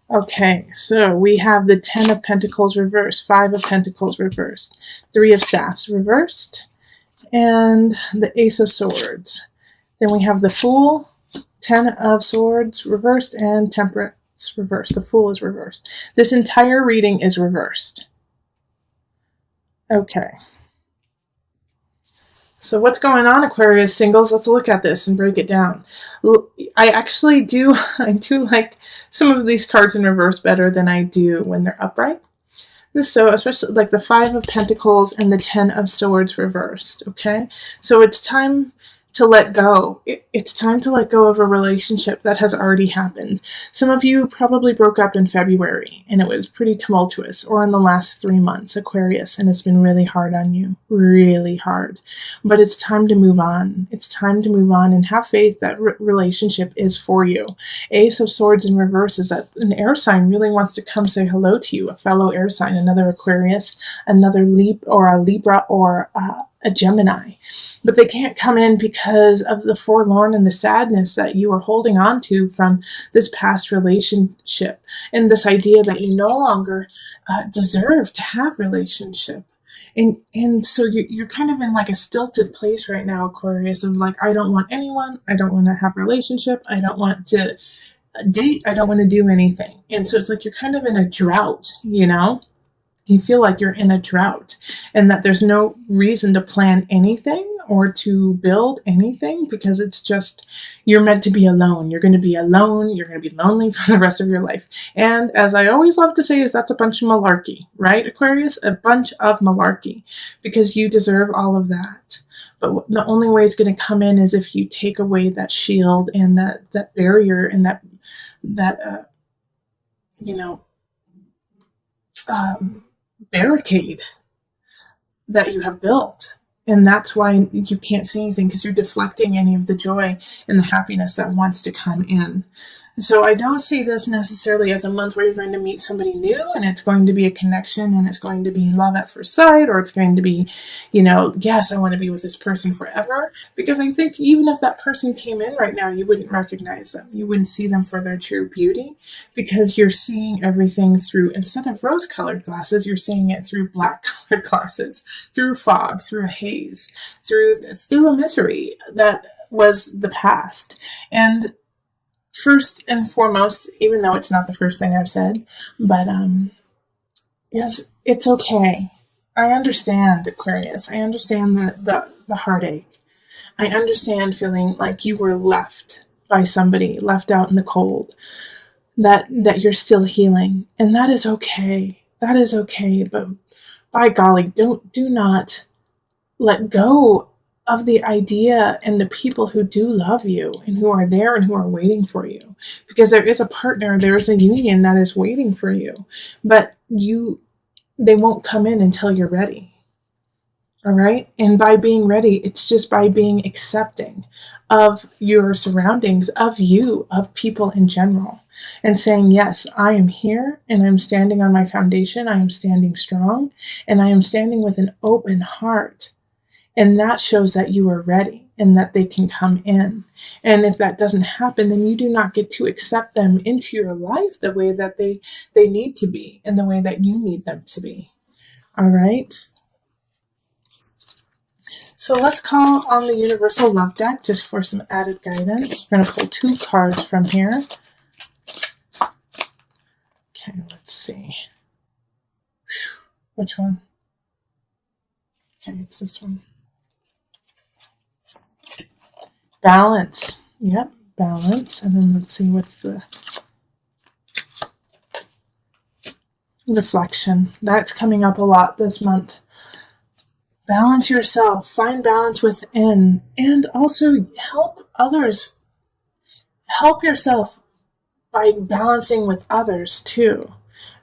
Okay, so we have the Ten of Pentacles reversed, Five of Pentacles reversed, Three of Staffs reversed, and the Ace of Swords. Then we have the Fool, Ten of Swords reversed, and Temperance reversed. The Fool is reversed. This entire reading is reversed. Okay. So what's going on, Aquarius singles? Let's look at this and break it down. I actually do, I do like some of these cards in reverse better than I do when they're upright. So especially like the Five of Pentacles and the Ten of Swords reversed, okay? So it's time to let go. It's time to let go of a relationship that has already happened. Some of you probably broke up in February and it was pretty tumultuous, or in the last 3 months, Aquarius, and it's been really hard on you, really hard. But it's time to move on. It's time to move on and have faith that relationship is for you. Ace of Swords in reverse is that an air sign really wants to come say hello to you, a fellow air sign, another Aquarius, another Libra, or a Gemini, but they can't come in because of the forlorn and the sadness that you are holding on to from this past relationship, and this idea that you no longer deserve to have relationship. And so you're kind of in like a stilted place right now, Aquarius, of like, I don't want anyone, I don't want to have a relationship, I don't want to date, I don't want to do anything. And so it's like you're kind of in a drought, you know? You feel like you're in a drought and that there's no reason to plan anything or to build anything, because it's just, you're meant to be alone. You're going to be alone. You're going to be lonely for the rest of your life. And as I always love to say, is that's a bunch of malarkey, right, Aquarius? A bunch of malarkey, because you deserve all of that. But the only way it's going to come in is if you take away that shield and that barrier and that barricade that you have built. And that's why you can't see anything, because you're deflecting any of the joy and the happiness that wants to come in. So I don't see this necessarily as a month where you're going to meet somebody new and it's going to be a connection and it's going to be love at first sight, or it's going to be, yes, I want to be with this person forever. Because I think even if that person came in right now, you wouldn't recognize them. You wouldn't see them for their true beauty, because you're seeing everything through, instead of rose-colored glasses, you're seeing it through black-colored glasses, through fog, through a haze, through a misery that was the past. And first and foremost, even though it's not the first thing I've said, but yes, it's okay. I understand, Aquarius. I understand the heartache. I understand feeling like you were left by somebody, left out in the cold, that you're still healing. And that is okay. That is okay. But by golly, do not let go of the idea and the people who do love you and who are there and who are waiting for you, because there is a partner, there is a union that is waiting for you, but they won't come in until you're ready. All right. And by being ready, it's just by being accepting of your surroundings, of you, of people in general, and saying, yes, I am here and I'm standing on my foundation. I am standing strong and I am standing with an open heart. And that shows that you are ready and that they can come in. And if that doesn't happen, then you do not get to accept them into your life the way that they need to be and the way that you need them to be. All right. So let's call on the Universal Love deck just for some added guidance. We're going to pull 2 cards from here. Okay, let's see. Which one? Okay, it's this one. Balance. Yep, balance. And then let's see what's the reflection. That's coming up a lot this month. Balance yourself. Find balance within. And also help others. Help yourself by balancing with others too.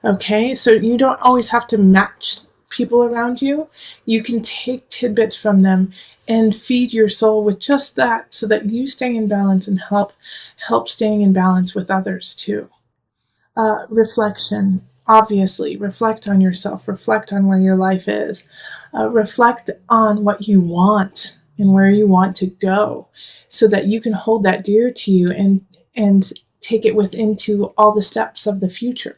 Okay? So you don't always have to match people around you. You can take tidbits from them and feed your soul with just that, so that you stay in balance and help staying in balance with others too. Reflection. Obviously, reflect on yourself. Reflect on where your life is. Reflect on what you want and where you want to go, so that you can hold that dear to you and take it into all the steps of the future.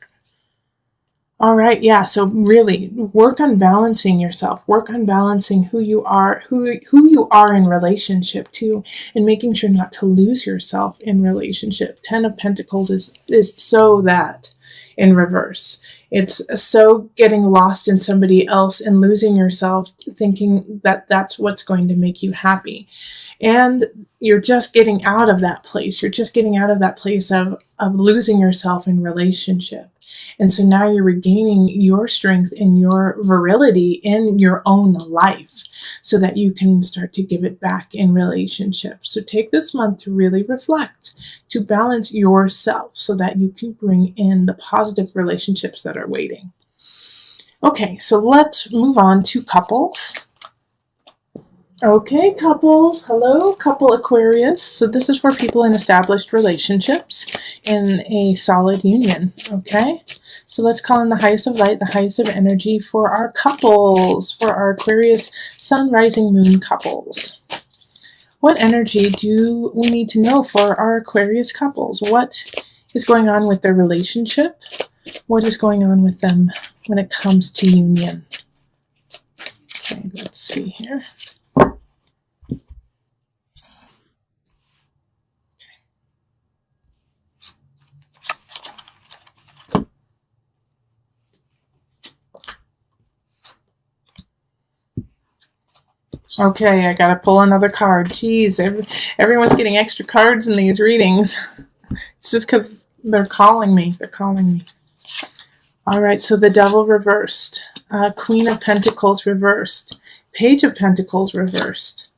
All right, yeah, so really work on balancing yourself. Work on balancing who you are, who you are in relationship to, and making sure not to lose yourself in relationship. 10 of Pentacles is so that in reverse. It's so getting lost in somebody else and losing yourself, thinking that that's what's going to make you happy. And you're just getting out of that place. You're just getting out of that place of losing yourself in relationship. And so now you're regaining your strength and your virility in your own life so that you can start to give it back in relationships. So take this month to really reflect, to balance yourself so that you can bring in the positive relationships that are waiting. Okay, so let's move on to couples. Okay, couples. Hello, couple Aquarius. So this is for people in established relationships in a solid union. Okay, so let's call in the highest of light, the highest of energy for our couples, for our Aquarius sun, rising, moon couples. What energy do we need to know for our Aquarius couples? What is going on with their relationship? What is going on with them when it comes to union? Okay, let's see here. Okay, I gotta pull another card. Jeez, everyone's getting extra cards in these readings. It's just because they're calling me. They're calling me. All right, so the Devil reversed. Queen of Pentacles reversed. Page of Pentacles reversed.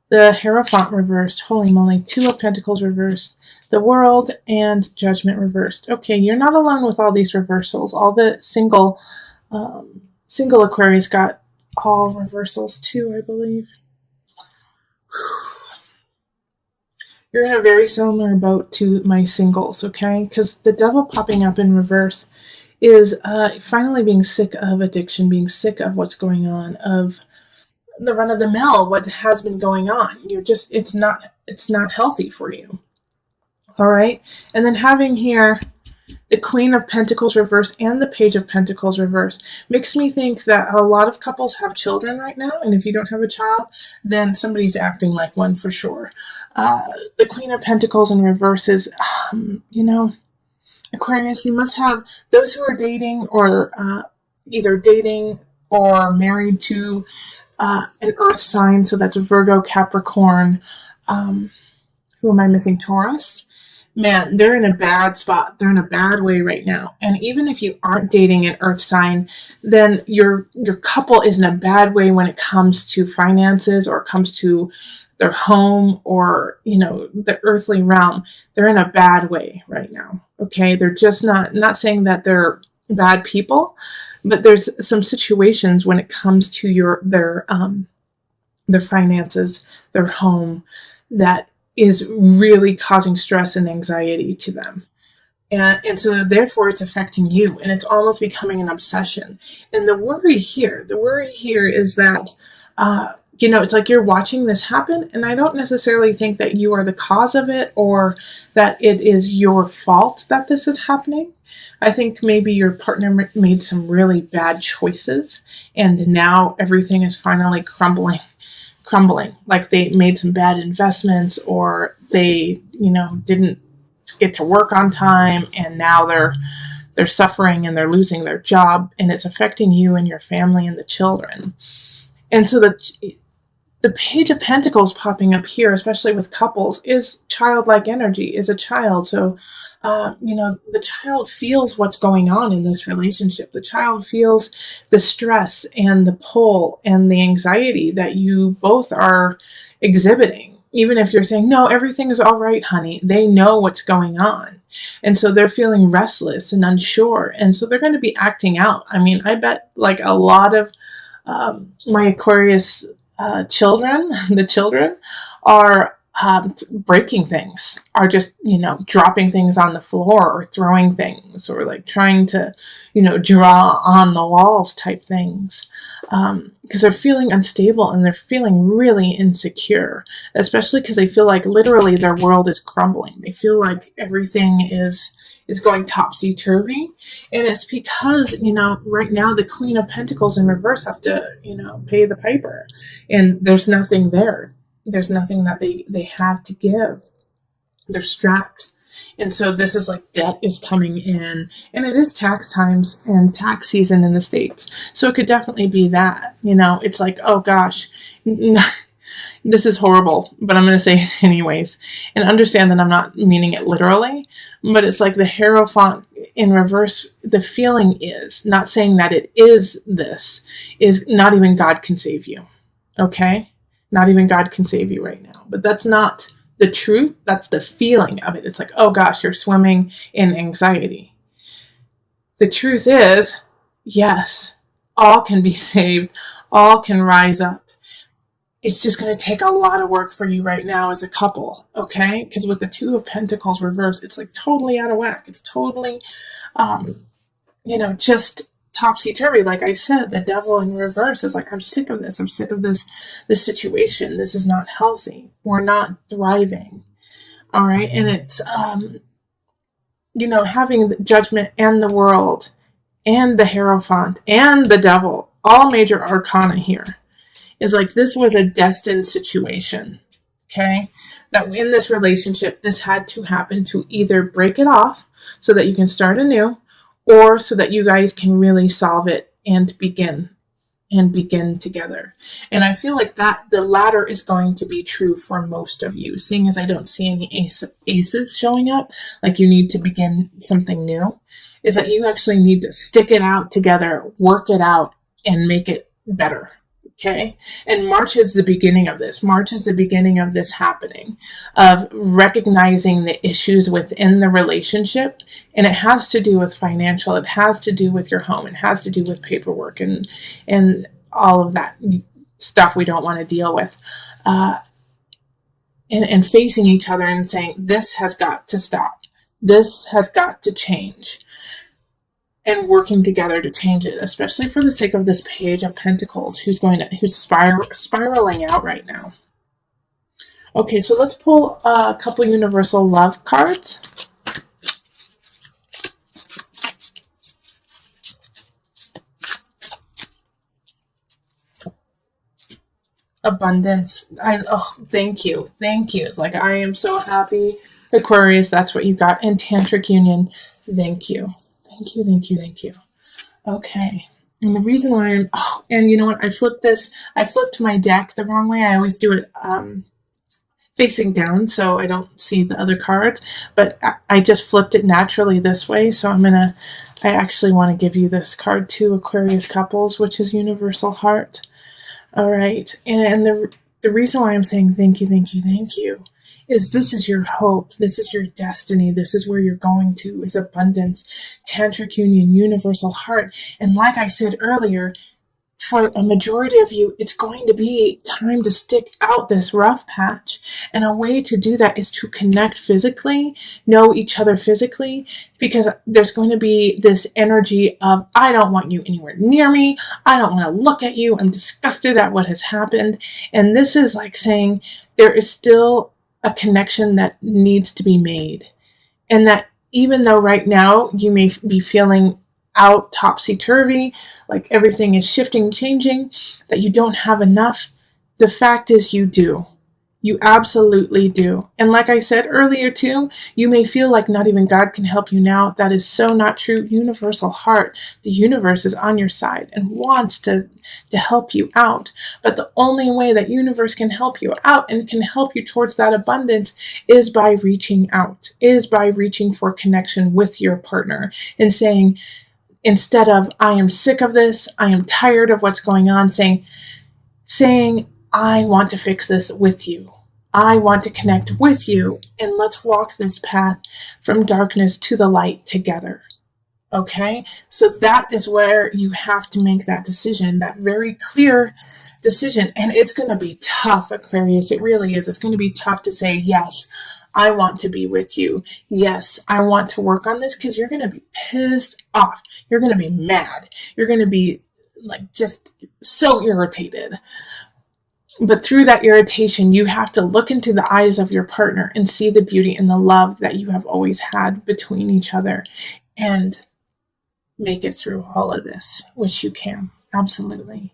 The Hierophant reversed. Holy moly. Two of Pentacles reversed. The World and Judgment reversed. Okay, you're not alone with all these reversals. All the single Aquarius got all reversals too, I believe. You're in a very similar boat to my singles, okay? Because the Devil popping up in reverse is finally being sick of addiction, being sick of what's going on, of the run-of-the-mill, what has been going on. You're just, it's not healthy for you. All right? And then having here the Queen of Pentacles reverse and the Page of Pentacles reverse makes me think that a lot of couples have children right now, and if you don't have a child, then somebody's acting like one for sure. The Queen of Pentacles in reverse is, Aquarius, you must have those who are dating or either dating or married to an earth sign, so that's Virgo, Capricorn, who am I missing? Taurus. Man, they're in a bad spot. They're in a bad way right now. And even if you aren't dating an earth sign, then your couple is in a bad way when it comes to finances or it comes to their home or, the earthly realm. They're in a bad way right now. Okay. They're just not saying that they're bad people, but there's some situations when it comes to their finances, their home, that is really causing stress and anxiety to them. And so therefore it's affecting you, and it's almost becoming an obsession. And the worry here is that, it's like you're watching this happen, and I don't necessarily think that you are the cause of it or that it is your fault that this is happening. I think maybe your partner made some really bad choices, and now everything is finally crumbling, like they made some bad investments, or they didn't get to work on time, and now they're suffering and they're losing their job, and it's affecting you and your family and the children. And so the Page of Pentacles popping up here, especially with couples, is childlike energy, is a child. So, the child feels what's going on in this relationship. The child feels the stress and the pull and the anxiety that you both are exhibiting. Even if you're saying, no, everything is all right, honey, they know what's going on. And so they're feeling restless and unsure. And so they're going to be acting out. I mean, I bet like a lot of my Aquarius children, the children are breaking things, are just, dropping things on the floor or throwing things or like trying to, draw on the walls type things. Because they're feeling unstable and they're feeling really insecure, especially because they feel like literally their world is crumbling. They feel like everything is going topsy-turvy. And it's because, right now the Queen of Pentacles in reverse has to, pay the piper. And there's nothing there. There's nothing that they have to give. They're strapped. And so this is like debt is coming in, and it is tax times and tax season in the States. So it could definitely be that, it's like, oh gosh, this is horrible, but I'm going to say it anyways. And understand that I'm not meaning it literally, but it's like the Hierophant in reverse. The feeling is not saying that it is this, is not even God can save you. Okay? Not even God can save you right now. But that's not the truth. That's the feeling of it. It's like, oh gosh, you're swimming in anxiety. The truth is, yes, all can be saved. All can rise up. It's just going to take a lot of work for you right now as a couple, okay? Because with the Two of Pentacles reversed, it's like totally out of whack. It's totally, just topsy-turvy. Like I said, the Devil in reverse is like, I'm sick of this. I'm sick of this situation. This is not healthy. We're not thriving, all right? And it's, having the Judgment and the World and the Hierophant and the Devil, all major arcana here. Is like this was a destined situation, okay? That in this relationship, this had to happen to either break it off so that you can start anew, or so that you guys can really solve it and begin together. And I feel like that the latter is going to be true for most of you, seeing as I don't see any aces showing up, like you need to begin something new, is that you actually need to stick it out together, work it out, and make it better. Okay. And March is the beginning of this. March is the beginning of this happening, of recognizing the issues within the relationship. And it has to do with financial. It has to do with your home. It has to do with paperwork and all of that stuff we don't want to deal with. And facing each other and saying, this has got to stop. This has got to change. And working together to change it, especially for the sake of this Page of Pentacles, who's spiraling out right now. Okay, so let's pull a couple universal love cards. Abundance. Thank you. It's like, I am so happy. Aquarius, that's what you got. And Tantric Union. Thank you. Thank you. Okay. And the reason why and you know what? I flipped my deck the wrong way. I always do it facing down so I don't see the other cards, but I just flipped it naturally this way. So I actually want to give you this card too, Aquarius couples, which is Universal Heart. All right. And the reason why I'm saying thank you is this is your hope. This is your destiny. This is where you're going to. It's abundance, Tantric Union, Universal Heart. And like I said earlier, for a majority of you, it's going to be time to stick out this rough patch. And a way to do that is to connect physically, know each other physically, because there's going to be this energy of, I don't want you anywhere near me. I don't want to look at you. I'm disgusted at what has happened. And this is like saying there is still a connection that needs to be made. And that even though right now you may be feeling out topsy-turvy, like everything is shifting, changing, that you don't have enough, the fact is you do. You absolutely do. And like I said earlier too, you may feel like not even God can help you now. That is so not true. Universal Heart, the universe is on your side and wants to help you out. But the only way that universe can help you out and can help you towards that abundance is by reaching out, is by reaching for connection with your partner and saying, instead of, I am sick of this, I am tired of what's going on, saying, I want to fix this with you. I want to connect with you, and let's walk this path from darkness to the light together. Okay, so that is where you have to make that decision, that very clear decision. And it's going to be tough, Aquarius. It really is. It's going to be tough to say, yes, I want to be with you. Yes, I want to work on this, because you're going to be pissed off. You're going to be mad. You're going to be like just so irritated. But through that irritation, you have to look into the eyes of your partner and see the beauty and the love that you have always had between each other, and make it through all of this, which you can. Absolutely.